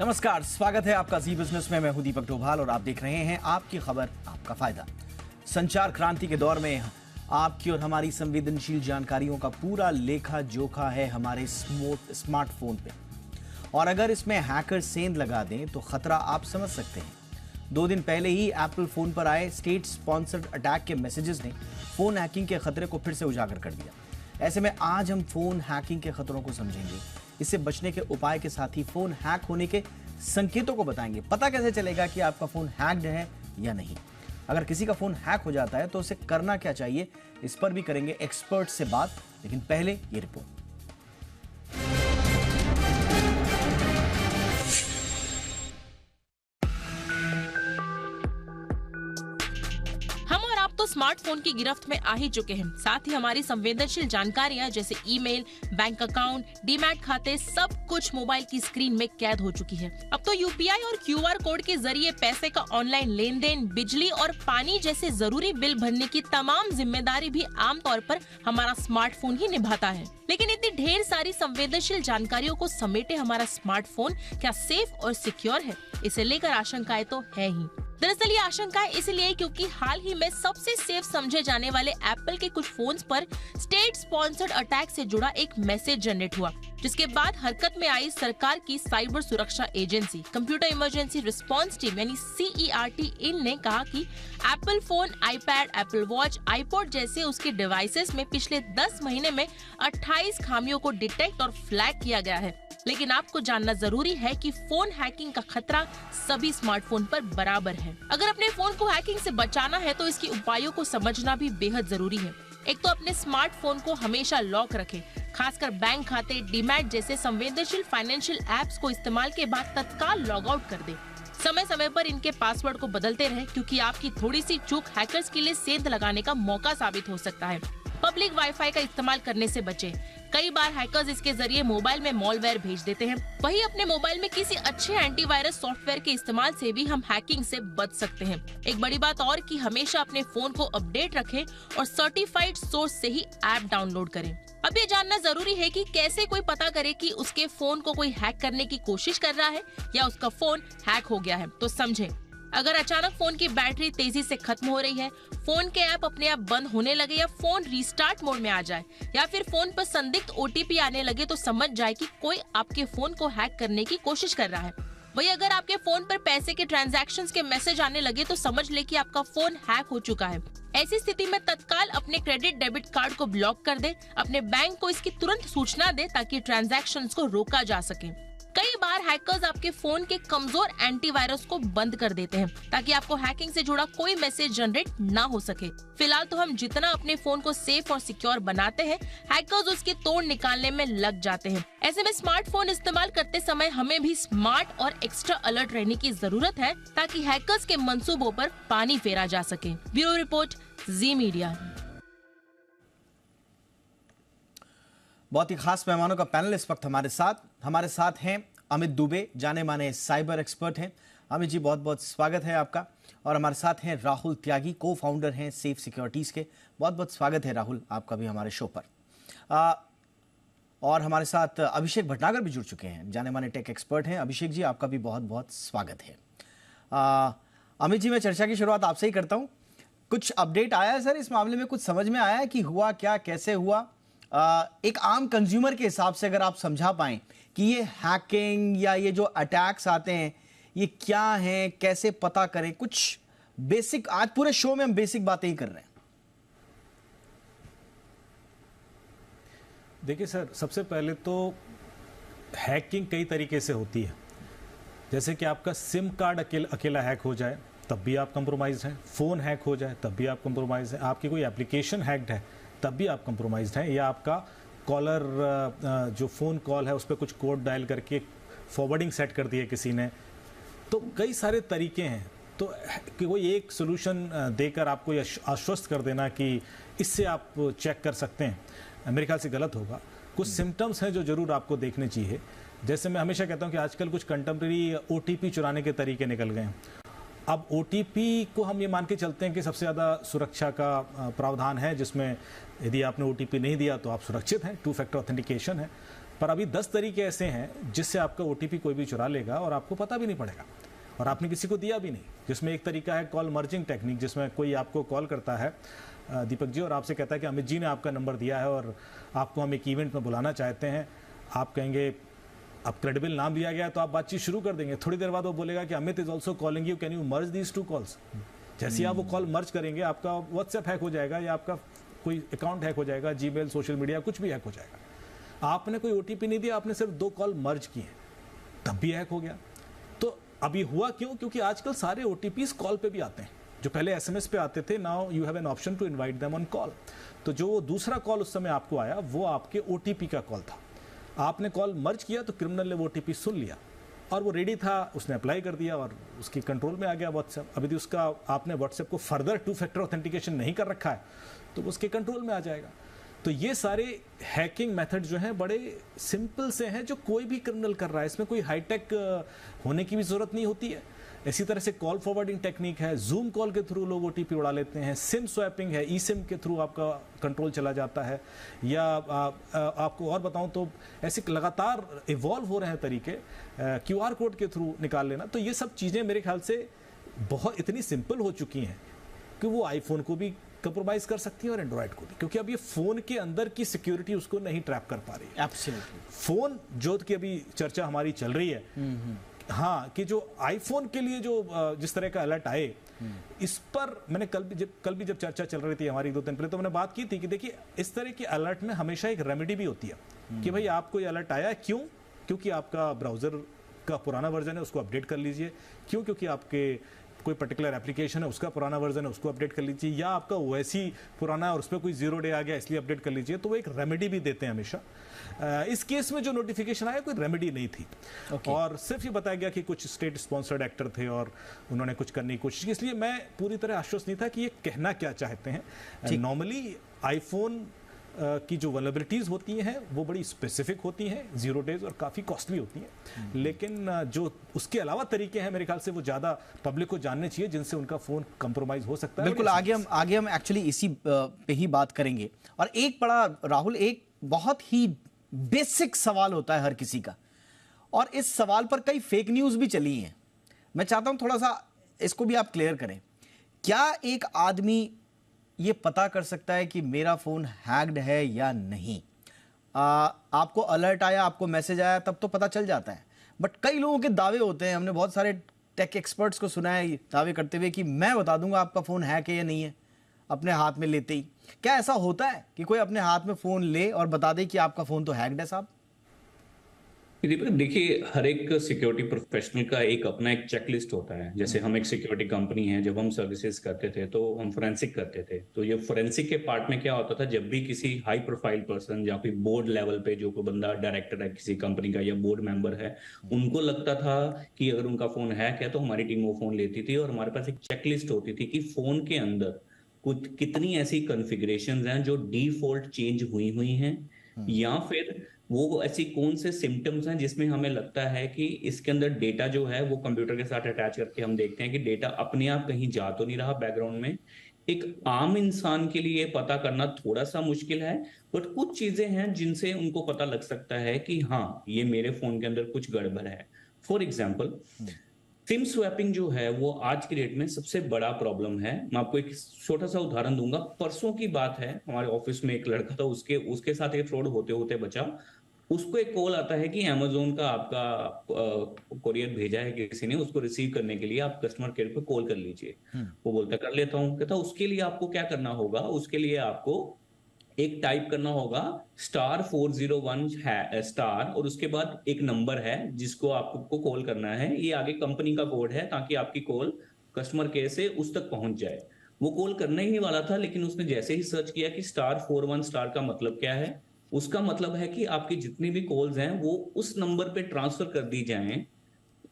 नमस्कार, स्वागत है आपका जी बिजनेस में। मैं हूं दीपक डोभाल और आप देख रहे हैं आपकी खबर आपका फायदा। संचार क्रांति के दौर में आपकी और हमारी संवेदनशील जानकारियों का पूरा लेखा जोखा है हमारे स्मार्टफोन पे, और अगर इसमें हैकर सेंध लगा दें तो खतरा आप समझ सकते हैं। 2 दिन पहले ही एप्पल फोन पर आए स्टेट स्पॉन्सर्ड अटैक के मैसेजेस ने फोन हैकिंग के खतरे को फिर से उजागर कर दिया। ऐसे में आज हम फोन हैकिंग के खतरों को समझेंगे, इससे बचने के उपाय के साथ ही फोन हैक होने के संकेतों को बताएंगे। पता कैसे चलेगा कि आपका फोन हैक्ड है या नहीं? अगर किसी का फोन हैक हो जाता है तो उसे करना क्या चाहिए, इस पर भी करेंगे एक्सपर्ट से बात। लेकिन पहले ये रिपोर्ट। स्मार्टफोन की गिरफ्त में आ ही चुके हैं। साथ ही हमारी संवेदनशील जानकारियां जैसे ईमेल, बैंक अकाउंट, डीमैट खाते, सब कुछ मोबाइल की स्क्रीन में कैद हो चुकी है। अब तो यूपीआई और क्यूआर कोड के जरिए पैसे का ऑनलाइन लेन देन, बिजली और पानी जैसे जरूरी बिल भरने की तमाम जिम्मेदारी भी आमतौर पर हमारा स्मार्टफोन ही निभाता है। लेकिन इतनी ढेर सारी संवेदनशील जानकारियों को समेटे हमारा स्मार्टफोन क्या सेफ और सिक्योर है? इसे लेकर आशंकाएं तो है ही। दरअसल ये आशंकाएं इसलिए क्योंकि हाल ही में सबसे सेफ समझे जाने वाले एप्पल के कुछ फोन्स पर स्टेट स्पॉन्सर्ड अटैक से जुड़ा एक मैसेज जनरेट हुआ, जिसके बाद हरकत में आई सरकार की साइबर सुरक्षा agency computer emergency response team यानी CERT इन ने कहा कि Apple phone, iPad, Apple watch, iPod जैसे उसके डिवाइसेस में पिछले 10 महीने में 28 खामियों को डिटेक्ट और फ्लैग किया गया है। लेकिन आपको जानना जरूरी है कि फोन हैकिंग का खतरा सभी स्मार्टफोन पर बराबर है। अगर अपने फोन को हैकिंग से बचाना है तो इसके उपायों को समझना भी बेहद जरूरी है। एक तो अपने स्मार्टफोन को हमेशा लॉक रखें, खासकर बैंक खाते, डीमैट जैसे संवेदनशील फाइनेंशियल एप्स को इस्तेमाल के बाद तत्काल लॉग आउट कर दें। समय समय पर इनके पासवर्ड को बदलते रहें, क्योंकि आपकी थोड़ी सी चूक हैकर्स के लिए सेंध लगाने का मौका साबित हो सकता है। पब्लिक वाईफाई का इस्तेमाल करने से बचें। कई बार हैकर्स इसके जरिए मोबाइल में मॉलवेयर भेज देते हैं। वहीं अपने मोबाइल में किसी अच्छे एंटीवायरस सॉफ्टवेयर के इस्तेमाल से भी हम हैकिंग से बच सकते हैं। एक बड़ी बात और कि हमेशा अपने फोन को अपडेट रखें और सर्टिफाइड सोर्स से ही ऐप डाउनलोड करें। अब ये जानना जरूरी है कि कैसे कोई पता करे कि उसके फोन को कोई हैक करने की कोशिश कर रहा है या उसका फोन हैक हो गया है। तो समझें, अगर अचानक फोन की बैटरी तेजी से खत्म हो रही है, फोन के ऐप अपने आप बंद होने लगे या फोन रीस्टार्ट मोड में आ जाए या फिर फोन पर संदिग्ध OTP आने लगे, तो समझ जाए कि कोई आपके फोन को हैक करने की कोशिश कर रहा है। वही अगर आपके फोन पर पैसे के ट्रांजैक्शंस के मैसेज आने लगे तो समझ ले कि आपका फोन हैक हो चुका है। ऐसी स्थिति में तत्काल अपने क्रेडिट डेबिट कार्ड को ब्लॉक कर दे, अपने बैंक को इसकी तुरंत सूचना दे ताकि ट्रांजैक्शंस को रोका जा सके। कई बार हैकर्स आपके फोन के कमजोर एंटीवायरस को बंद कर देते हैं ताकि आपको हैकिंग से जुड़ा कोई मैसेज जनरेट ना हो सके। फिलहाल तो हम जितना अपने फोन को सेफ और सिक्योर बनाते हैं, हैकर्स उसके तोड़ निकालने में लग जाते हैं। ऐसे में स्मार्टफोन इस्तेमाल करते समय हमें भी स्मार्ट और एक्स्ट्रा अलर्ट रहने की जरूरत है ताकि हैकर्स के मंसूबों पर पानी फेरा जा सके। ब्यूरो रिपोर्ट, जी मीडिया। बहुत ही खास मेहमानों का पैनल इस वक्त हमारे साथ हैं अमित दुबे, जाने माने साइबर एक्सपर्ट हैं। अमित जी, बहुत बहुत स्वागत है आपका। और हमारे साथ हैं राहुल त्यागी, को फाउंडर हैं सेफ सिक्योरिटीज़ के। बहुत बहुत स्वागत है राहुल आपका भी हमारे शो पर। और हमारे साथ अभिषेक भटनागर भी जुड़ चुके हैं, जाने माने टेक एक्सपर्ट हैं। अभिषेक जी, आपका भी बहुत बहुत स्वागत है। अमित जी, मैं चर्चा की शुरुआत आपसे ही करता हूँ। कुछ अपडेट आया है सर इस मामले में? कुछ समझ में आया है कि हुआ क्या, कैसे हुआ? एक आम कंज्यूमर के हिसाब से अगर आप समझा पाएं कि ये हैकिंग या ये जो अटैक्स आते हैं ये क्या हैं, कैसे पता करें? कुछ बेसिक, आज पूरे शो में हम बेसिक बातें ही कर रहे हैं। देखिए सर, सबसे पहले तो हैकिंग कई तरीके से होती है। जैसे कि आपका सिम कार्ड अकेला हैक हो जाए तब भी आप कंप्रोमाइज हैं, फ़ोन हैक हो जाए तब भी आप कंप्रोमाइज हैं, आपकी कोई एप्लीकेशन हैक्ड है तब भी आप कंप्रोमाइज्ड हैं, या आपका कॉलर जो फ़ोन कॉल है उस पर कुछ कोड डायल करके फॉरवर्डिंग सेट कर दिया किसी ने। तो कई सारे तरीके हैं। तो कोई एक सोल्यूशन देकर आपको ये आश्वस्त कर देना कि इससे आप चेक कर सकते हैं, मेरे ख्याल से गलत होगा। कुछ सिम्टम्स हैं जो ज़रूर आपको देखने चाहिए। जैसे मैं हमेशा कहता हूँ कि आजकल कुछ कंटेम्प्रेरी OTP चुराने के तरीके निकल गए हैं। अब OTP को हम ये मान के चलते हैं कि सबसे ज़्यादा सुरक्षा का प्रावधान है, जिसमें यदि आपने OTP नहीं दिया तो आप सुरक्षित हैं, 2 फैक्टर ऑथेंटिकेशन है। पर अभी 10 तरीके ऐसे हैं जिससे आपका ओटीपी कोई भी चुरा लेगा और आपको पता भी नहीं पड़ेगा और आपने किसी को दिया भी नहीं। जिसमें एक तरीका है कॉल मर्जिंग टेक्निक, जिसमें कोई आपको कॉल करता है दीपक जी और आपसे कहता है कि अमित जी ने आपका नंबर दिया है और आपको हम एक इवेंट में बुलाना चाहते हैं। आप कहेंगे अब क्रेडिबल नाम दिया गया तो आप बातचीत शुरू कर देंगे। थोड़ी देर बाद वो बोलेगा कि Amit is also calling you, can you merge these 2 calls. जैसे ही आप वो कॉल मर्ज करेंगे आपका व्हाट्सएप हैक हो जाएगा या आपका कोई अकाउंट हैक हो जाएगा, जीमेल, सोशल मीडिया, कुछ भी हैक हो जाएगा। आपने कोई ओटीपी नहीं दिया, आपने सिर्फ 2 कॉल मर्ज किए तब भी हैक हो गया। तो अभी हुआ क्यों? क्योंकि आजकल सारे ओटीपीज कॉल पे भी आते हैं। जो पहले एसएमएस पे आते थे, now you have an option to invite them on call. तो जो दूसरा कॉल उस समय आपको आया वो आपके ओटीपी का कॉल था। आपने कॉल मर्ज किया तो क्रिमिनल ने वो ओटीपी सुन लिया और वो रेडी था, उसने अप्लाई कर दिया और उसके कंट्रोल में आ गया व्हाट्सएप। अभी भी उसका आपने व्हाट्सएप को फर्दर 2 फैक्टर ऑथेंटिकेशन नहीं कर रखा है तो उसके कंट्रोल में आ जाएगा। तो ये सारे हैकिंग मेथड जो हैं बड़े सिंपल से हैं, जो कोई भी क्रिमिनल कर रहा है। इसमें कोई हाईटेक होने की भी जरूरत नहीं होती है। इसी तरह से कॉल फॉरवर्डिंग टेक्निक है, जूम कॉल के थ्रू लोग ओटीपी उड़ा लेते हैं, सिम स्वैपिंग है, ई सिम के थ्रू आपका कंट्रोल चला जाता है। या आपको और बताऊं तो ऐसे लगातार इवॉल्व हो रहे हैं तरीके, क्यूआर कोड के थ्रू निकाल लेना। तो ये सब चीज़ें मेरे ख्याल से बहुत इतनी सिंपल हो चुकी हैं कि वो आईफोन को भी कंप्रोमाइज कर सकती है और एंड्रॉइड को भी, क्योंकि अब ये फोन के अंदर की सिक्योरिटी उसको नहीं ट्रैप कर पा रही है। एब्सोल्युटली। फोन जो की अभी चर्चा हमारी चल रही है, हाँ, कि जो आईफोन के लिए जो जिस तरह का अलर्ट आए, इस पर मैंने कल भी जब चर्चा चल रही थी हमारी 2 दिन पहले, तो मैंने बात की थी कि देखिए इस तरह के अलर्ट में हमेशा एक रेमेडी भी होती है कि भाई आपको ये अलर्ट आया है, क्यों? क्योंकि आपका ब्राउजर का पुराना वर्जन है, उसको अपडेट कर लीजिए। क्यों? क्योंकि आपके कोई पर्टिकुलर एप्लीकेशन है, उसका पुराना वर्जन है, उसको अपडेट कर लीजिए। या आपका ओएस ही पुराना है और उस पर कोई 0 डे आ गया इसलिए अपडेट कर लीजिए। तो वो एक रेमेडी भी देते हैं हमेशा। इस केस में जो नोटिफिकेशन आया कोई रेमेडी नहीं थी। और सिर्फ ये बताया गया कि कुछ स्टेट स्पॉन्सर्ड एक्टर थे और उन्होंने कुछ करने की कोशिश की, इसलिए मैं पूरी तरह आश्वस्त नहीं था कि ये कहना क्या चाहते हैं। नॉर्मली आईफोन की जो वल्नरेबिलिटीज होती हैं वो बड़ी स्पेसिफिक होती हैं, 0 डेज और काफ़ी कॉस्टली होती हैं। लेकिन जो उसके अलावा तरीके हैं मेरे ख्याल से वो ज़्यादा पब्लिक को जानने चाहिए जिनसे उनका फ़ोन कंप्रोमाइज हो सकता है। बिल्कुल, आगे हम एक्चुअली इसी पे ही बात करेंगे। और एक बड़ा राहुल, एक बहुत ही बेसिक सवाल होता है हर किसी का, और इस सवाल पर कई फेक न्यूज़ भी चली हैं। मैं चाहता हूं थोड़ा सा इसको भी आप क्लियर करें। क्या एक आदमी ये पता कर सकता है कि मेरा फोन हैक्ड है या नहीं? आपको अलर्ट आया, आपको मैसेज आया, तब तो पता चल जाता है। बट कई लोगों के दावे होते हैं, हमने बहुत सारे टेक एक्सपर्ट्स को सुना है दावे करते हुए कि मैं बता दूंगा आपका फोन हैक है या नहीं है अपने हाथ में लेते ही। क्या ऐसा होता है कि कोई अपने हाथ में फोन ले और बता दे कि आपका फोन तो हैक्ड है साहब? दीपक, देखिए, हर एक सिक्योरिटी प्रोफेशनल का एक अपना एक चेकलिस्ट होता है। जैसे हम एक सिक्योरिटी कंपनी है, जब हम सर्विसेज करते थे तो हम फोरेंसिक करते थे। तो ये फोरेंसिक के पार्ट में क्या होता था, जब भी किसी हाई प्रोफाइल पर्सन या फिर बोर्ड लेवल पे जो कोई बंदा डायरेक्टर है किसी कंपनी का या बोर्ड मेंबर है, उनको लगता था कि अगर उनका फोन हैक है तो हमारी टीम वो फोन लेती थी और हमारे पास एक चेकलिस्ट होती थी कि फोन के अंदर कुछ कितनी ऐसी कॉन्फ़िगरेशंस हैं जो डिफॉल्ट चेंज हुई हैं, या फिर वो ऐसी कौन से सिम्टम्स हैं जिसमें हमें लगता है कि इसके अंदर डेटा जो है वो कंप्यूटर के साथ अटैच करके हम देखते हैं कि डेटा अपने आप कहीं जा तो नहीं रहा बैकग्राउंड में। एक आम इंसान के लिए पता करना थोड़ा सा मुश्किल है, बट कुछ चीजें हैं जिनसे उनको पता लग सकता है कि हाँ, ये मेरे फोन के अंदर कुछ गड़बड़ है। फॉर एग्जाम्पल, सिम स्वैपिंग जो है वो आज की डेट में सबसे बड़ा प्रॉब्लम है। मैं आपको एक छोटा सा उदाहरण दूंगा। परसों की बात है, हमारे ऑफिस में एक लड़का था, उसके साथ एक फ्रॉड होते होते बचा। उसको एक कॉल आता है कि अमेज़न का आपका कोरियर भेजा है किसी ने, उसको रिसीव करने के लिए आप कस्टमर केयर पे कॉल कर लीजिए। वो बोलता कर लेता हूँ। कहता उसके लिए आपको क्या करना होगा, उसके लिए आपको एक टाइप करना होगा *401# और उसके बाद एक नंबर है जिसको आपको कॉल करना है। ये आगे कंपनी का कोड है ताकि आपकी कॉल कस्टमर केयर से उस तक पहुंच जाए। वो कॉल करना ही नहीं वाला था, लेकिन उसने जैसे ही सर्च किया कि *41* का मतलब क्या है, उसका मतलब है कि आपकी जितनी भी कॉल्स हैं वो उस नंबर पे ट्रांसफर कर दी जाएं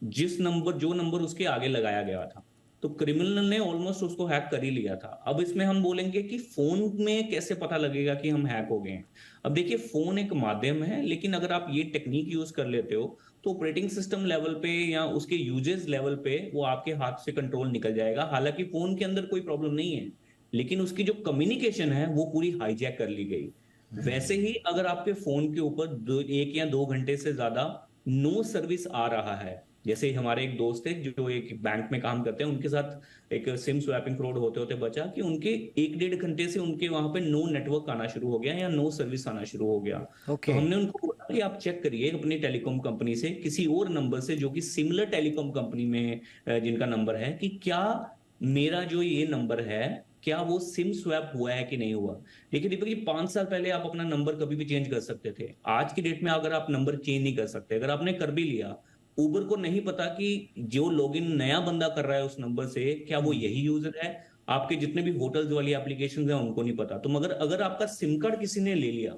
जो नंबर उसके आगे लगाया गया था। तो क्रिमिनल ने ऑलमोस्ट उसको हैक कर ही लिया था। अब इसमें हम बोलेंगे कि फोन में कैसे पता लगेगा कि हम हैक हो गए हैं। अब देखिए, फोन एक माध्यम है, लेकिन अगर आप ये टेक्निक यूज कर लेते हो तो ऑपरेटिंग सिस्टम लेवल पे या उसके यूजेस लेवल पे वो आपके हाथ से कंट्रोल निकल जाएगा। हालांकि फोन के अंदर कोई प्रॉब्लम नहीं है, लेकिन उसकी जो कम्युनिकेशन है वो पूरी हाईजैक कर ली गई। वैसे ही अगर आपके फोन के ऊपर 1 या 2 घंटे से ज्यादा नो सर्विस आ रहा है, जैसे हमारे एक दोस्त है जो एक बैंक में काम करते हैं, उनके साथ एक सिम स्वैपिंग फ्रॉड होते होते बचा कि उनके 1-1.5 घंटे से उनके वहां पे नो नेटवर्क आना शुरू हो गया या नो सर्विस आना शुरू हो गया। ओके। तो हमने उनको बोला कि आप चेक करिए अपनी टेलीकॉम कंपनी से किसी और नंबर से जो कि सिमिलर टेलीकॉम कंपनी में जिनका नंबर है, कि क्या मेरा जो ये नंबर है क्या वो सिम स्वैप हुआ है कि नहीं हुआ। देखिए दीपक जी, 5 साल पहले आप अपना नंबर कभी भी चेंज कर सकते थे। आज की डेट में अगर आप नंबर चेंज नहीं कर सकते, अगर आपने कर भी लिया, उबर को नहीं पता कि जो लॉगिन नया बंदा कर रहा है उस नंबर से क्या वो यही यूजर है। आपके जितने भी होटल्स वाली एप्लीकेशंस हैं उनको नहीं पता। तो मगर अगर आपका सिम कार्ड किसी ने ले लिया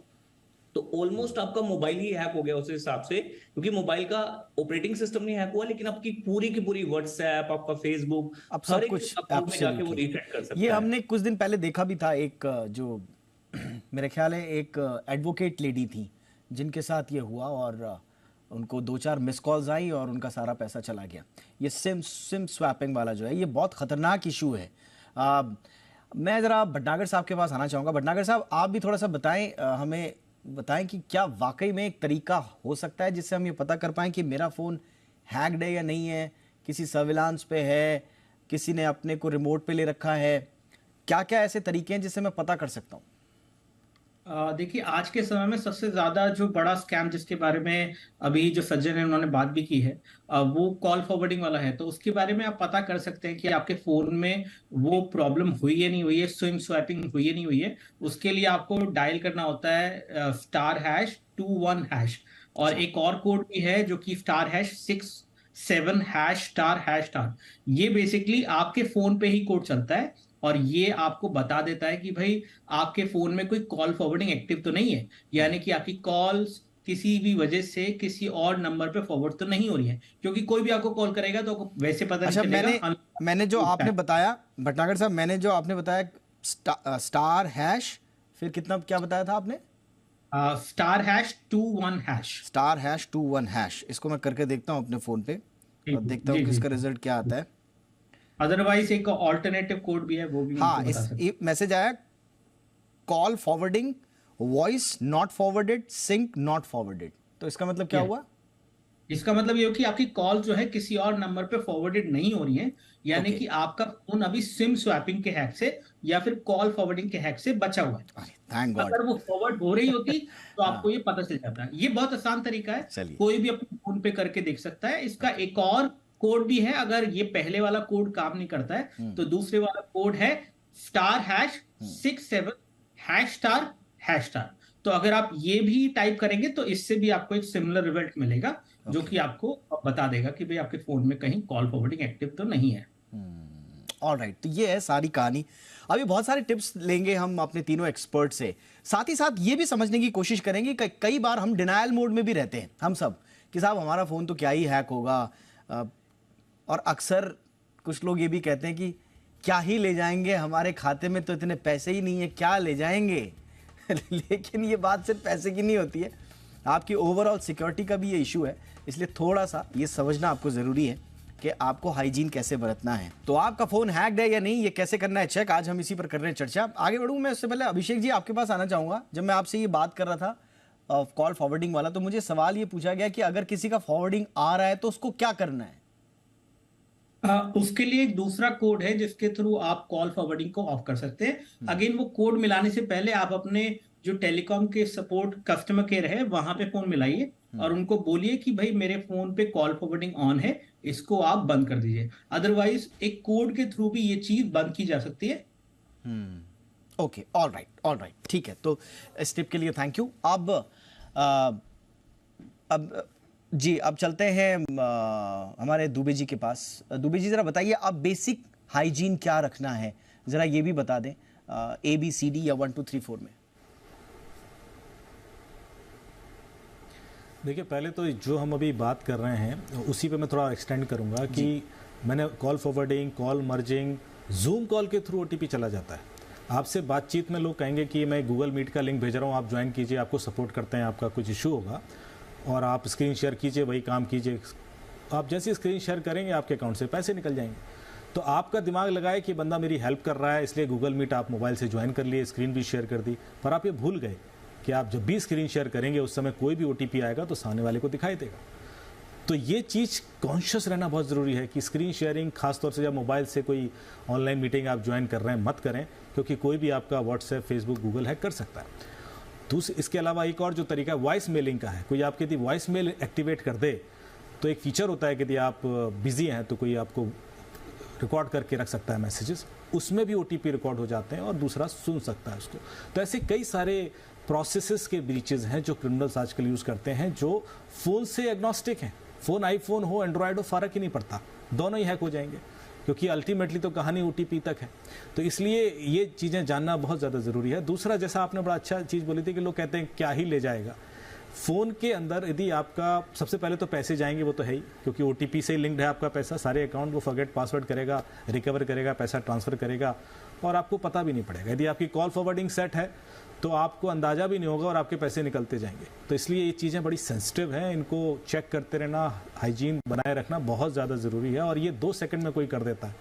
तो ऑलमोस्ट आपका मोबाइल ही हैक हो गया उस हिसाब से, क्योंकि मोबाइल का ऑपरेटिंग सिस्टम नहीं हैक हुआ, लेकिन आपकी पूरी की पूरी व्हाट्सएप, आपका फेसबुक, अब हर सब एक कुछ अकाउंट में जाके वो absolutely। रीसेट कर सकता ये है। हमने कुछ दिन पहले देखा भी था, एक जो मेरे ख्याल है एक एडवोकेट लेडी थी जिनके साथ ये हुआ, और उनको 2-4 मिस कॉल्स आई और उनका सारा पैसा चला गया। ये सिम स्वैपिंग वाला जो है ये बहुत ख़तरनाक इशू है। मैं ज़रा भटनागर साहब के पास आना चाहूँगा। भटनागर साहब, आप भी थोड़ा सा बताएं, हमें बताएं कि क्या वाकई में एक तरीका हो सकता है जिससे हम ये पता कर पाएँ कि मेरा फ़ोन हैक्ड है या नहीं है, किसी सर्विलांस पे है, किसी ने अपने को रिमोट पे ले रखा है। क्या क्या ऐसे तरीके हैं जिससे मैं पता कर सकता हूँ? देखिए, आज के समय में सबसे ज्यादा जो बड़ा स्कैम जिसके बारे में अभी जो सज्जन है उन्होंने बात भी की है, वो कॉल फॉरवर्डिंग वाला है। तो उसके बारे में आप पता कर सकते हैं कि आपके फोन में वो प्रॉब्लम हुई या नहीं हुई है, सिम स्वैपिंग हुई या नहीं हुई है। उसके लिए आपको डायल करना होता है *#21#, और एक और कोड भी है जो कि *67#*#। ये बेसिकली आपके फोन पे ही कोड चलता है और ये आपको बता देता है कि भाई आपके फोन में कोई कॉल फॉरवर्डिंग एक्टिव तो नहीं है, यानी कि आपकी कॉल्स किसी भी वजह से किसी और नंबर पे फॉरवर्ड तो नहीं हो रही है, क्योंकि कोई भी आपको कॉल करेगा तो आपको वैसे पता अच्छा, नहीं चलेगा। मैंने जो आपने बताया भटनागर साहब, मैंने जो आपने बताया *#, फिर कितना क्या बताया था आपने? *#21#। इसको मैं करके देखता हूँ अपने फ़ोन पे और देखता हूँ जी, किसका जी। रिजल्ट क्या आता है। अदरवाइज एक ऑल्टरनेटिव कोड भी है, वो भी हाँ, आपको बता इस सकते हैं। मैसेज आया, call forwarding, voice not forwarded, sync not forwarded. तो इसका मतलब क्या Yeah। हुआ? इसका मतलब ये हो कि आपकी कॉल जो है किसी और नंबर पे फॉरवर्डेड नहीं हो रही है, यानी Okay। कि आपका फोन अभी सिम स्वैपिंग के हैक से या फिर कॉल फॉरवर्डिंग के हैक से बचा हुआ है। अरे थैंक गॉड। अगर वो फॉरवर्ड हो रही होती तो हाँ। आपको ये पता चल जाता है। ये बहुत आसान तरीका है, चलिए। कोई भी अपने फोन पे करके देख सकता है। इसका एक और कोड भी है, अगर ये पहले वाला कोड काम नहीं करता है तो दूसरे वाला कोड है *#67###। तो अगर आप ये भी टाइप करेंगे तो इससे भी आपको एक सिमिलर रिजल्ट मिलेगा, जो कि आपको बता देगा कि भाई आपके फोन में कहीं कॉल फॉरवर्डिंग एक्टिव तो नहीं है। ऑलराइट, तो ये है सारी कहानी। अभी बहुत सारे टिप्स लेंगे हम अपने तीनों एक्सपर्ट से, साथ ही साथ ये भी समझने की कोशिश करेंगे कि कई बार हम डिनायल मोड में भी रहते हैं हम सब, कि साहब हमारा फ़ोन तो क्या ही हैक होगा। और अक्सर कुछ लोग ये भी कहते हैं कि क्या ही ले जाएंगे, हमारे खाते में तो इतने पैसे ही नहीं है, क्या ले जाएंगे। लेकिन ये बात सिर्फ पैसे की नहीं होती है, आपकी ओवरऑल सिक्योरिटी का भी ये इशू है। इसलिए थोड़ा सा ये समझना आपको ज़रूरी है कि आपको हाइजीन कैसे बरतना है। तो आपका फ़ोन हैक्ड है या नहीं, ये कैसे करना है चेक, आज हम इसी पर कर रहे हैं चर्चा। आगे बढ़ूँ मैं उससे पहले अभिषेक जी आपके पास आना चाहूँगा। जब मैं आपसे ये बात कर रहा था कॉल फॉरवर्डिंग वाला, तो मुझे सवाल ये पूछा गया कि अगर किसी का फॉरवर्डिंग आ रहा है तो उसको क्या करना है? उसके लिए एक दूसरा कोड है जिसके थ्रू आप कॉल फॉरवर्डिंग को ऑफ कर सकते हैं। अगेन वो कोड मिलाने से पहले आप अपने जो टेलीकॉम के सपोर्ट कस्टमर केयर है वहां पे फोन मिलाइए और उनको बोलिए कि भाई मेरे फोन पे कॉल फॉरवर्डिंग ऑन है, इसको आप बंद कर दीजिए। अदरवाइज एक कोड के थ्रू भी ये चीज बंद की जा सकती है। ओके, ऑलराइट, ठीक है। तो इस टिप के लिए थैंक यू। अब जी, अब चलते हैं हमारे दुबे जी के पास। दुबे जी, ज़रा बताइए आप बेसिक हाइजीन क्या रखना है, ज़रा ये भी बता दें, ABCD या 1 2 3 4 में। देखिए, पहले तो जो हम अभी बात कर रहे हैं उसी पे मैं थोड़ा एक्सटेंड करूंगा कि मैंने call forwarding, call merging, zoom call के थ्रू OTP चला जाता है। आपसे बातचीत में लोग कहेंगे कि मैं गूगल मीट का लिंक भेज रहा हूँ, आप ज्वाइन कीजिए, आपको सपोर्ट करते हैं, आपका कुछ इशू होगा और आप स्क्रीन शेयर कीजिए, वही काम कीजिए। आप जैसे स्क्रीन शेयर करेंगे आपके अकाउंट से पैसे निकल जाएंगे। तो आपका दिमाग लगाए कि बंदा मेरी हेल्प कर रहा है, इसलिए गूगल मीट आप मोबाइल से ज्वाइन कर लिए, स्क्रीन भी शेयर कर दी, पर आप ये भूल गए कि आप जब भी स्क्रीन शेयर करेंगे उस समय कोई भी OTP आएगा तो सामने वाले को दिखाई देगा। तो ये चीज़ कॉन्शियस रहना बहुत ज़रूरी है कि स्क्रीन शेयरिंग खासतौर से जब मोबाइल से कोई ऑनलाइन मीटिंग आप ज्वाइन कर रहे हैं मत करें, क्योंकि कोई भी आपका व्हाट्सएप, फेसबुक, गूगल हैक कर सकता है। इसके अलावा एक और जो तरीका वॉइस मेलिंग का है, कोई आपके यदि वॉइस मेल एक्टिवेट कर दे तो एक फीचर होता है कि यदि आप बिजी हैं तो कोई आपको रिकॉर्ड करके रख सकता है मैसेजेस, उसमें भी OTP रिकॉर्ड हो जाते हैं और दूसरा सुन सकता है उसको। तो ऐसे कई सारे प्रोसेसेस के ब्रीचेस हैं जो क्रिमिनल्स आजकल यूज़ करते हैं, जो फ़ोन से एग्नोस्टिक हैं। फ़ोन आईफोन हो, एंड्रॉयड हो, फ़र्क ही नहीं पड़ता, दोनों ही हैक हो जाएंगे, क्योंकि अल्टीमेटली तो कहानी OTP तक है। तो इसलिए ये चीज़ें जानना बहुत ज़्यादा ज़रूरी है। दूसरा, जैसा आपने बड़ा अच्छा चीज़ बोली थी कि लोग कहते हैं क्या ही ले जाएगा। फ़ोन के अंदर यदि आपका सबसे पहले तो पैसे जाएंगे, वो तो है ही, क्योंकि OTP से ही लिंक्ड है आपका पैसा। सारे अकाउंट वो फॉरगेट पासवर्ड करेगा, रिकवर करेगा, पैसा ट्रांसफ़र करेगा और आपको पता भी नहीं पड़ेगा। यदि आपकी कॉल फॉरवर्डिंग सेट है तो आपको अंदाज़ा भी नहीं होगा और आपके पैसे निकलते जाएंगे। तो इसलिए ये चीज़ें बड़ी सेंसिटिव हैं, इनको चेक करते रहना, हाइजीन बनाए रखना बहुत ज़्यादा ज़रूरी है। और ये 2 सेकंड में कोई कर देता है,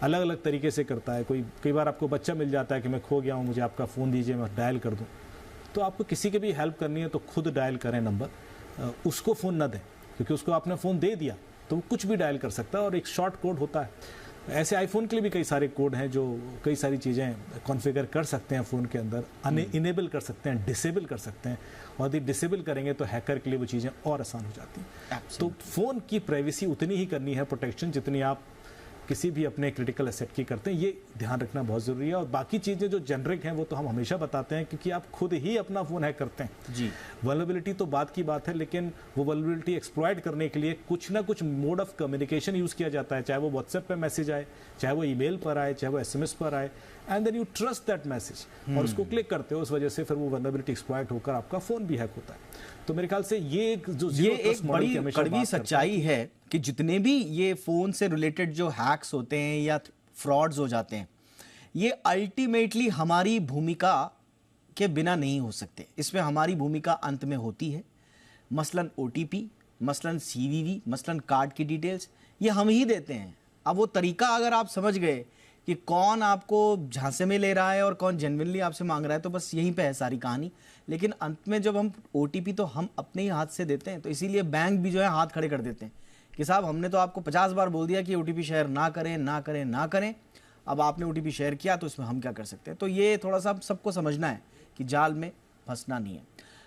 अलग अलग तरीके से करता है। कई बार आपको बच्चा मिल जाता है कि मैं खो गया हूँ, मुझे आपका फ़ोन दीजिए, मैं डायल कर दूँ। तो आपको किसी की भी हेल्प करनी है तो खुद डायल करें नंबर, उसको फ़ोन न दें, क्योंकि उसको आपने फ़ोन दे दिया तो वो कुछ भी डायल कर सकता है और एक शॉर्ट कोड होता है। ऐसे आईफोन के लिए भी कई सारे कोड हैं जो कई सारी चीज़ें कॉन्फ़िगर कर सकते हैं फ़ोन के अंदर, इनेबल कर सकते हैं, डिसेबल कर सकते हैं। और यदि डिसेबल करेंगे तो हैकर के लिए वो चीज़ें और आसान हो जाती हैं। तो फ़ोन की प्राइवेसी उतनी ही करनी है प्रोटेक्शन जितनी आप किसी भी अपने क्रिटिकल एसेट की करते हैं, ये ध्यान रखना बहुत ज़रूरी है। और बाकी चीज़ें जो जेनरिक हैं वो तो हम हमेशा बताते हैं, क्योंकि आप खुद ही अपना फ़ोन हैक करते हैं जी। वल्नरेबिलिटी तो बात की बात है, लेकिन वो वल्नरेबिलिटी एक्सप्लॉइट करने के लिए कुछ ना कुछ मोड ऑफ कम्युनिकेशन यूज़ किया जाता है, चाहे वो व्हाट्सएप पे मैसेज आए, चाहे वो ईमेल पर आए, चाहे वो SMS पर आए, and then you trust that message और उसको क्लिक करते हो, उस वजह से फिर वो वल्नरेबिलिटी एक्सप्लॉइट होकर आपका फ़ोन भी हैक होता है। तो मेरे ख्याल से ये एक बड़ी कड़वी सच्चाई है कि जितने भी ये फ़ोन से रिलेटेड जो हैक्स होते हैं या फ्रॉड्स हो जाते हैं, ये अल्टीमेटली हमारी भूमिका के बिना नहीं हो सकते। इसमें हमारी भूमिका अंत में होती है। मसलन OTP, मसलन CVV, मसलन कार्ड की डिटेल्स, ये हम ही देते हैं। अब वो तरीका अगर आप समझ गए कि कौन आपको झांसे में ले रहा है और कौन जेन्युइनली आपसे मांग रहा है, तो बस यहीं पे है सारी कहानी। लेकिन अंत में जब हम OTP तो हम अपने ही हाथ से देते हैं, तो इसीलिए बैंक भी जो है हाथ खड़े कर देते हैं कि साहब हमने तो आपको 50 बार बोल दिया कि OTP शेयर ना करें, ना करें, ना करें, अब आपने OTP शेयर किया तो इसमें हम क्या कर सकते हैं। तो ये थोड़ा सा सबको समझना है कि जाल में फंसना नहीं है।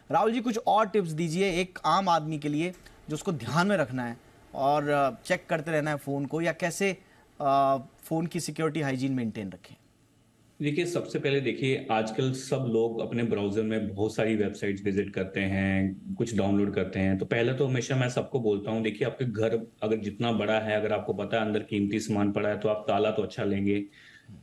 राहुल जी, कुछ और टिप्स दीजिए एक आम आदमी के लिए जो उसको ध्यान में रखना है और चेक करते रहना है फ़ोन को, या कैसे फ़ोन की सिक्योरिटी हाइजीन मेंटेन रखें। देखिए, सबसे पहले देखिए, आजकल सब लोग अपने ब्राउजर में बहुत सारी वेबसाइट्स विजिट करते हैं, कुछ डाउनलोड करते हैं। तो पहले तो हमेशा मैं सबको बोलता हूँ, देखिए आपके घर अगर जितना बड़ा है, अगर आपको पता है अंदर कीमती सामान पड़ा है, तो आप ताला तो अच्छा लेंगे।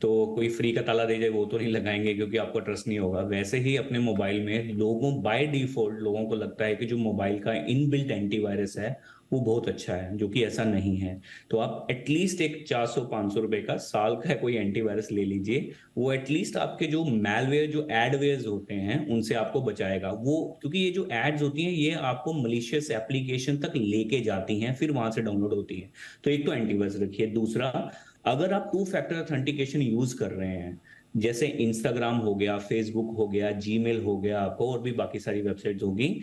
तो कोई फ्री का ताला दे जाए वो तो नहीं लगाएंगे, क्योंकि आपको ट्रस्ट नहीं होगा। वैसे ही अपने मोबाइल में बाय डिफॉल्ट लोगों को लगता है कि जो मोबाइल का इनबिल्ट एंटीवायरस है वो बहुत अच्छा है, जो कि ऐसा नहीं है। तो आप एटलीस्ट एक 400-500 रुपए का साल का कोई एंटीवायरस ले लीजिए। वो एटलीस्ट आपके जो मैलवेयर, जो एडवेयर्स होते हैं, उनसे आपको बचाएगा। वो क्योंकि ये जो एड्स होती हैं, ये आपको मलिशियस एप्लीकेशन तक लेके जाती हैं, फिर वहां से डाउनलोड होती है। तो एक तो एंटीवायरस रखिए। दूसरा, अगर आप 2 फैक्टर ऑथेंटिकेशन यूज कर रहे हैं, जैसे इंस्टाग्राम हो गया, फेसबुक हो गया, जीमेल हो गया, आपको और भी बाकी सारी वेबसाइट्स होगी,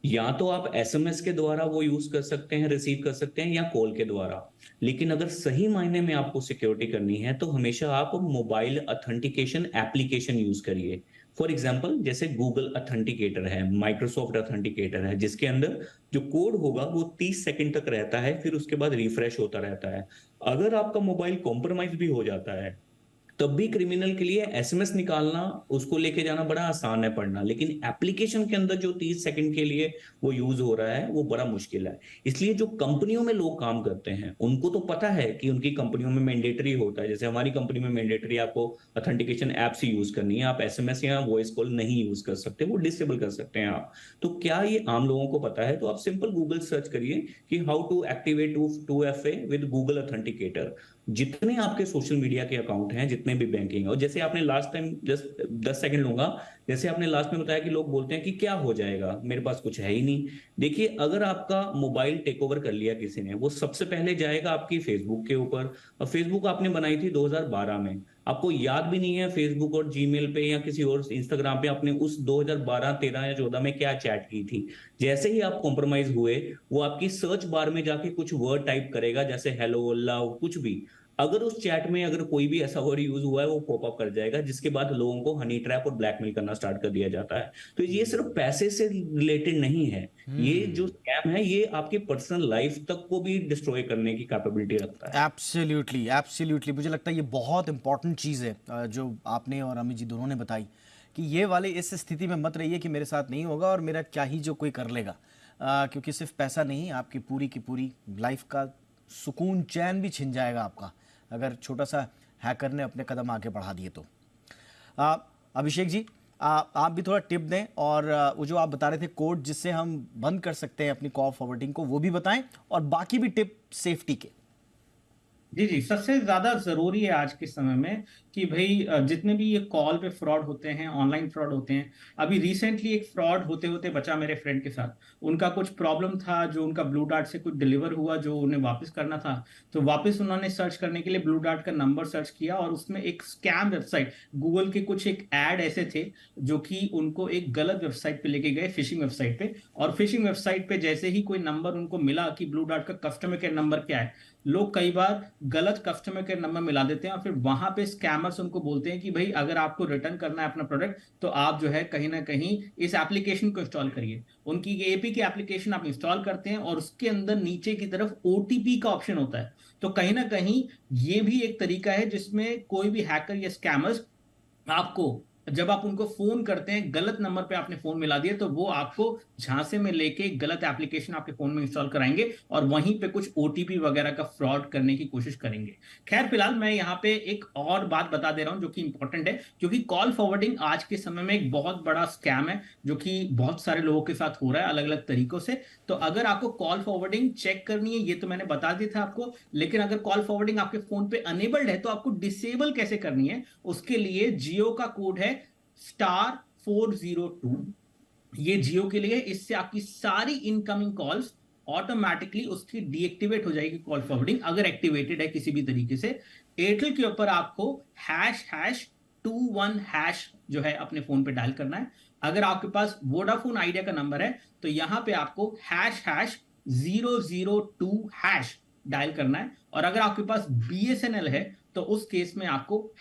या तो आप SMS के द्वारा वो यूज कर सकते हैं, रिसीव कर सकते हैं, या कॉल के द्वारा। लेकिन अगर सही मायने में आपको सिक्योरिटी करनी है तो हमेशा आप मोबाइल ऑथेंटिकेशन एप्लीकेशन यूज करिए। फॉर एग्जाम्पल, जैसे गूगल ऑथेंटिकेटर है, माइक्रोसॉफ्ट ऑथेंटिकेटर है, जिसके अंदर जो कोड होगा वो 30 सेकंड तक रहता है, फिर उसके बाद रिफ्रेश होता रहता है। अगर आपका मोबाइल कॉम्प्रोमाइज भी हो जाता है, तब भी क्रिमिनल के लिए SMS निकालना, उसको लेके जाना बड़ा आसान है पढ़ना, लेकिन एप्लीकेशन के अंदर जो 30 सेकंड के लिए वो यूज हो रहा है वो बड़ा मुश्किल है। इसलिए जो कंपनियों में लोग काम करते हैं उनको तो पता है कि उनकी कंपनियों में मैंडेटरी होता है। जैसे हमारी कंपनी में मैंडेटरी आपको ऑथेंटिकेशन ऐप से यूज करनी है, आप SMS या वॉइस कॉल नहीं यूज कर सकते, वो डिसेबल कर सकते हैं आप। तो क्या ये आम लोगों को पता है? तो आप सिंपल गूगल सर्च करिए कि how to activate 2FA with Google authenticator. जितने आपके सोशल मीडिया के अकाउंट हैं, जितने भी बैंकिंग है, और जैसे आपने लास्ट टाइम, जस्ट 10 सेकंड लूंगा, जैसे आपने लास्ट में बताया कि लोग बोलते हैं कि क्या हो जाएगा, मेरे पास कुछ है ही नहीं। देखिए, अगर आपका मोबाइल टेक ओवर कर लिया किसी ने, वो सबसे पहले जाएगा आपकी फेसबुक के ऊपर। और फेसबुक आपने बनाई थी 2012 में, आपको याद भी नहीं है फेसबुक और जीमेल पे या किसी और इंस्टाग्राम पे आपने उस 2012, 13 या 14 में क्या चैट की थी। जैसे ही आप कॉम्प्रोमाइज हुए, वो आपकी सर्च बार में जाके कुछ वर्ड टाइप करेगा, जैसे हेलो, लव, कुछ भी। अगर उस चैट में अगर कोई भी ऐसा वर्ड यूज हुआ है, वो पॉपअप कर जाएगा, जिसके बाद लोगों को हनी ट्रैप और ब्लैकमेल करना स्टार्ट कर दिया जाता है। तो ये सिर्फ पैसे से रिलेटेड नहीं है, ये जो स्कैम है ये आपकी पर्सनल लाइफ तक को भी डिस्ट्रॉय करने की कैपेबिलिटी रखता है। एब्सोल्युटली, एब्सोल्युटली, मुझे लगता है ये बहुत इंपॉर्टेंट चीज़ है जो आपने और अमित जी दोनों ने बताई कि ये वाले इस स्थिति में मत रहिए कि मेरे साथ नहीं होगा और मेरा क्या ही जो कोई कर लेगा, क्योंकि सिर्फ पैसा नहीं, आपकी पूरी की पूरी लाइफ का सुकून चैन भी छिन जाएगा आपका, अगर छोटा सा हैकर ने अपने कदम आगे बढ़ा दिए तो। अभिषेक जी, आप भी थोड़ा टिप दें और वो जो आप बता रहे थे कोड जिससे हम बंद कर सकते हैं अपनी कॉल फॉरवर्डिंग को, वो भी बताएं और बाकी भी टिप सेफ्टी के। जी जी, सबसे ज्यादा जरूरी है आज के समय में कि भाई जितने भी ये कॉल पे फ्रॉड होते हैं, ऑनलाइन फ्रॉड होते हैं। अभी रिसेंटली एक फ्रॉड होते होते बचा मेरे फ्रेंड के साथ। उनका कुछ प्रॉब्लम था, जो उनका ब्लू डार्ट से कुछ डिलीवर हुआ जो उन्हें वापस करना था, तो वापस उन्होंने सर्च करने के लिए ब्लू डार्ट का नंबर सर्च किया और उसमें एक स्कैम वेबसाइट, गूगल के कुछ एक ऐड ऐसे थे जो कि उनको एक गलत वेबसाइट पे लेके गए, फिशिंग वेबसाइट पे। और फिशिंग वेबसाइट पे जैसे ही कोई नंबर उनको मिला कि ब्लू डार्ट का कस्टमर केयर नंबर क्या है, लोग कई बार गलत कस्टमर केयर नंबर मिला देते हैं और फिर वहां पे स्कैमर्स उनको बोलते हैं कि भाई अगर आपको रिटर्न करना है अपना प्रोडक्ट तो आप जो है कहीं ना कहीं इस एप्लीकेशन को इंस्टॉल करिए। उनकी ये एपीके एप्लीकेशन आप इंस्टॉल करते हैं और उसके अंदर नीचे की तरफ ओटीपी का ऑप्शन होता है। तो कहीं ना कहीं ये भी एक तरीका है जिसमें कोई भी हैकर या स्कैमर्स आपको, जब आप उनको फोन करते हैं, गलत नंबर पे आपने फोन मिला दिया, तो वो आपको झांसे में लेके गलत एप्लीकेशन आपके फोन में इंस्टॉल कराएंगे और वहीं पे कुछ ओटीपी वगैरह का फ्रॉड करने की कोशिश करेंगे। खैर, फिलहाल मैं यहाँ पे एक और बात बता दे रहा हूं जो कि इंपॉर्टेंट है, क्योंकि कॉल फॉरवर्डिंग आज के समय में एक बहुत बड़ा स्कैम है जो कि बहुत सारे लोगों के साथ हो रहा है अलग अलग तरीकों से। तो अगर आपको कॉल फॉरवर्डिंग चेक करनी है, ये तो मैंने बता दिया था आपको, लेकिन अगर कॉल फॉरवर्डिंग आपके फोन पे अनेबल्ड है तो आपको डिसेबल कैसे करनी है, उसके लिए जियो का कोड है *402। ये जियो के लिए, इससे आपकी सारी इनकमिंग कॉल्स ऑटोमेटिकली उसकी डीएक्टिवेट हो जाएगी कॉल फॉरवर्डिंग, अगर एक्टिवेटेड है किसी भी तरीके से। एयरटेल के ऊपर आपको ##21# जो है अपने फोन पे डायल करना है। अगर आपके पास वोडाफोन आइडिया का नंबर है तो यहां पे आपको #002# डायल करना है। और अगर आपके पास बीएसएनएल है तो उस केस में आपको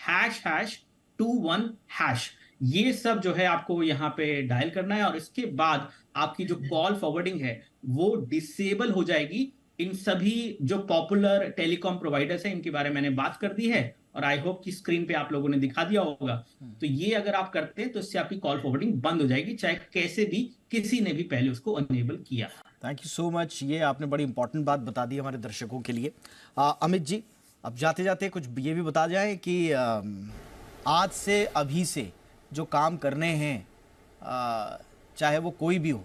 #21#। ये सब जो है आपको यहाँ पे डायल करना है और इसके बाद आपकी जो कॉल फॉरवर्डिंग है वो डिसेबल हो जाएगी। इन सभी जो पॉपुलर टेलीकॉम प्रोवाइडर्स हैं इनके बारे में मैंने बात कर दी है और आई होप कि स्क्रीन पे आप लोगों ने दिखा दिया होगा। तो ये अगर आप करते हैं तो इससे आपकी कॉल फॉरवर्डिंग बंद हो जाएगी, चाहे कैसे भी किसी ने भी पहले उसको अनेबल किया। थैंक यू सो मच, ये आपने बड़ी इंपॉर्टेंट बात बता दी हमारे दर्शकों के लिए। अमित जी, अब जाते जाते कुछ ये भी बता जाएं कि आज से अभी से जो काम करने हैं, चाहे वो कोई भी हो,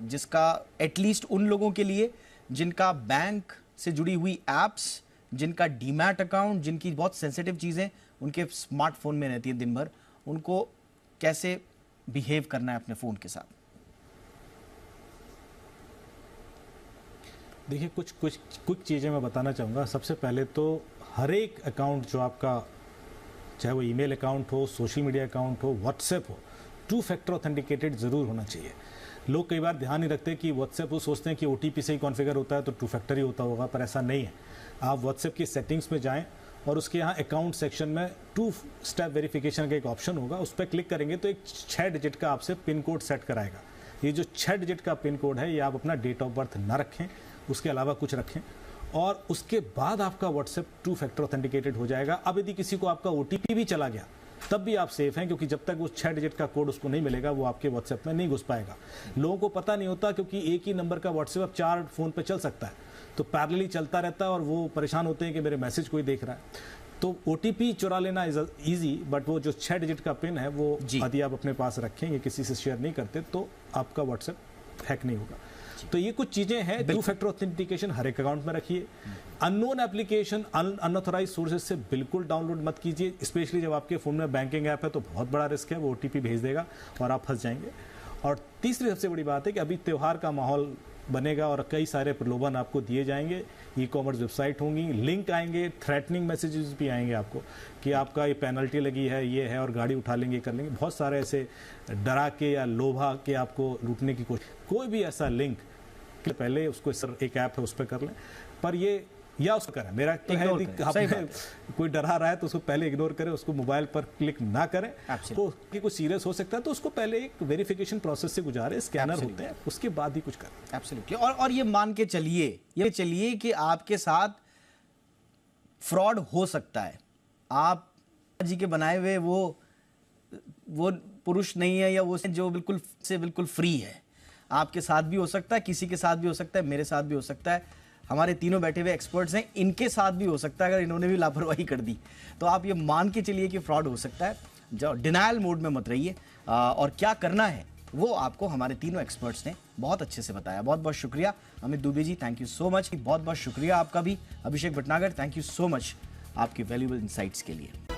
जिसका एटलीस्ट उन लोगों के लिए जिनका बैंक से जुड़ी हुई एप्स, जिनका डीमैट अकाउंट, जिनकी बहुत सेंसिटिव चीज़ें उनके स्मार्टफोन में रहती है दिन भर, उनको कैसे बिहेव करना है अपने फ़ोन के साथ। देखिए, कुछ चीज़ें मैं बताना चाहूँगा। सबसे पहले तो हर एक अकाउंट जो आपका, चाहे वो ईमेल अकाउंट हो, सोशल मीडिया अकाउंट हो, व्हाट्सएप हो, 2 फैक्टर ऑथेंटिकेटेड ज़रूर होना चाहिए। लोग कई बार ध्यान नहीं रखते कि व्हाट्सएप, वो सोचते हैं कि ओटीपी से ही कॉन्फ़िगर होता है तो 2 फैक्टर ही होता होगा, पर ऐसा नहीं है। आप व्हाट्सएप की सेटिंग्स में जाएं और उसके यहाँ अकाउंट सेक्शन में 2 स्टेप वेरिफिकेशन का एक ऑप्शन होगा, उस पर क्लिक करेंगे तो एक 6 डिजिट का आपसे पिन कोड सेट कराएगा। ये जो 6 डिजिट का पिन कोड है, ये आप अपना डेट ऑफ बर्थ ना रखें, उसके अलावा कुछ रखें और उसके बाद आपका व्हाट्सएप 2 फैक्टर ऑथेंटिकेटेड हो जाएगा। अब यदि किसी को आपका ओटीपी भी चला गया तब भी आप सेफ हैं, क्योंकि जब तक वो 6 डिजिट का कोड उसको नहीं मिलेगा वो आपके व्हाट्सएप में नहीं घुस पाएगा। लोगों को पता नहीं होता, क्योंकि एक ही नंबर का व्हाट्सएप अब 4 फ़ोन पे चल सकता है, तो पैरेलली चलता रहता है और वो परेशान होते हैं कि मेरे मैसेज कोई देख रहा है। तो ओटीपी चुरा लेना इज ईजी, बट वो जो 6 डिजिट का पिन है वो यदि आप अपने पास रखेंगे, किसी से शेयर नहीं करते, तो आपका व्हाट्सएप हैक नहीं होगा। तो ये कुछ चीजें हैं। 2 फैक्टर ऑथेंटिकेशन हर एक अकाउंट में रखिए। अननोन एप्लीकेशन, अनऑथराइज सोर्सेज से बिल्कुल डाउनलोड मत कीजिए, स्पेशली जब आपके फोन में बैंकिंग ऐप है तो बहुत बड़ा रिस्क है, वो ओटीपी भेज देगा और आप फंस जाएंगे। और तीसरी सबसे बड़ी बात है कि अभी त्यौहार का माहौल बनेगा और कई सारे प्रलोभन आपको दिए जाएंगे। ई कॉमर्स वेबसाइट होंगी, लिंक आएंगे, थ्रेटनिंग मैसेजेस भी आएंगे आपको कि आपका ये पेनल्टी लगी है, ये है, और गाड़ी उठा लेंगे, कर लेंगे। बहुत सारे ऐसे डरा के या लोभा के आपको लूटने की कोशिश। कोई भी ऐसा लिंक पहले उसको एक ऐप है उस पर कर लें, पर ये या उसको करें। मेरा तो है कि आपने कोई डरा रहा है तो उसको पहले इग्नोर करें, उसको मोबाइल पर क्लिक ना करें। तो कि कुछ सीरियस हो सकता है तो उसको पहले एक वेरिफिकेशन प्रोसेस से गुजारे, स्कैनर होते हैं, उसके बाद ही कुछ करें। एब्सोल्युटली। और ये मान के चलिए कि आपके साथ फ्रॉड हो सकता है। आप जी के बनाए हुए वो पुरुष नहीं है, या वो जो बिल्कुल फ्री है। आपके साथ भी हो सकता है, किसी के साथ भी हो सकता है, मेरे साथ भी हो सकता है, हमारे तीनों बैठे हुए एक्सपर्ट्स हैं, इनके साथ भी हो सकता है अगर इन्होंने भी लापरवाही कर दी। तो आप ये मान के चलिए कि फ्रॉड हो सकता है। जो डिनायल मोड में मत रहिए, और क्या करना है वो आपको हमारे तीनों एक्सपर्ट्स ने बहुत अच्छे से बताया। बहुत बहुत शुक्रिया Amit Dubey ji, thank you so much. बहुत बहुत शुक्रिया आपका भी Abhishek Bhatnagar, thank you so much आपकी वैल्यूएबल इनसाइट्स के लिए।